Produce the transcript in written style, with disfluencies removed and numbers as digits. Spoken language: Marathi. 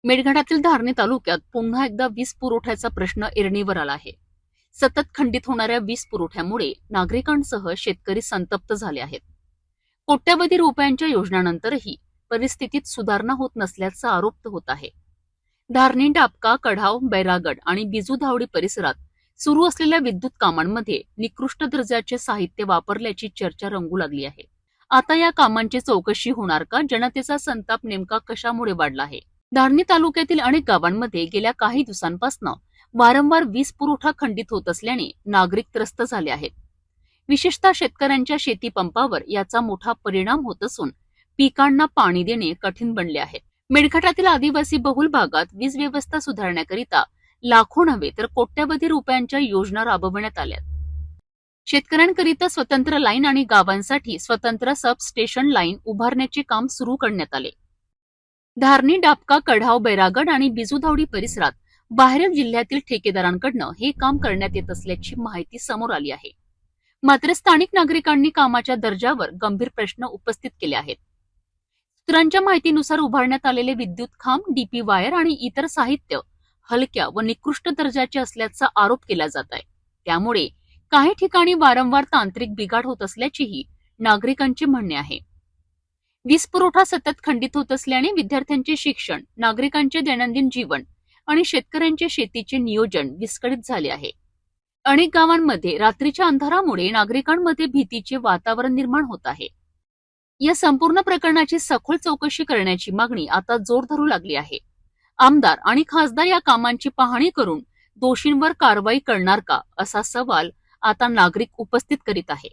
मेळघाटातील धारणी तालुक्यात पुन्हा एकदा वीज पुरवठ्याचा प्रश्न ऐरणीवर आला आहे. सतत खंडित होणाऱ्या वीज पुरवठ्यामुळे नागरिकांसह शेतकरी संतप्त झाले आहेत. कोट्यवधी रुपयांच्या योजनांनंतरही परिस्थितीत सुधारणा होत नसल्याचा आरोप होत आहे. धारणी, डाबका, कढाव, बैरागड आणि बिजूधावडी परिसरात सुरू असलेल्या विद्युत कामांमध्ये निकृष्ट दर्जाचे साहित्य वापरल्याची चर्चा रंगू लागली आहे. आता या कामांची चौकशी होणार का? जनतेचा संताप नेमका कशामुळे वाढला आहे? धारणी तालुक्यातील अनेक गावांमध्ये गेल्या काही दिवसांपासून वारंवार वीज पुरवठा खंडित होत असल्याने नागरिक त्रस्त झाले आहेत. विशेषतः शेतकऱ्यांच्या शेती पंपावर याचा मोठा परिणाम होत असून पिकांना पाणी देणे कठीण बनले आहे. मेळघाटातील आदिवासी बहुल भागात वीज व्यवस्था सुधारण्याकरिता लाखो नव्हे तर कोट्यवधी रुपयांच्या योजना राबविण्यात आल्या. शेतकऱ्यांकरिता स्वतंत्र लाईन आणि गावांसाठी स्वतंत्र सबस्टेशन लाईन उभारण्याचे काम सुरू करण्यात आले. धारणी, डाबका, कढाव, बैरागड आणि बिजूधावडी परिसरात बाहेरील जिल्ह्यातील ठेकेदारांकडून हे काम करण्यात येत असल्याची माहिती समोर आली आहे. मात्र स्थानिक नागरिकांनी कामाच्या दर्जावर गंभीर प्रश्न उपस्थित केले आहेत. सूत्रांच्या माहितीनुसार उभारण्यात आलेले विद्युत खांब, डीपी वायर आणि इतर साहित्य हलक्या व निकृष्ट दर्जाचे असल्याचा आरोप केला जात आहे. त्यामुळे काही ठिकाणी वारंवार तांत्रिक बिघाड होत असल्याचेही नागरिकांचे म्हणणे आहे. वीज पुरवठा सतत खंडित होत असल्याने विद्यार्थ्यांचे शिक्षण, नागरिकांचे दैनंदिन जीवन आणि शेतकऱ्यांचे शेतीचे नियोजन विस्कळीत झाले आहे. अनेक गावांमध्ये रात्रीच्या अंधारामुळे नागरिकांमध्ये भीतीचे वातावरण निर्माण होत आहे. या संपूर्ण प्रकरणाची सखोल चौकशी करण्याची मागणी आता जोर धरू लागली आहे. आमदार आणि खासदार या कामांची पाहणी करून दोषींवर कारवाई करणार का, असा सवाल आता नागरिक उपस्थित करीत आहे.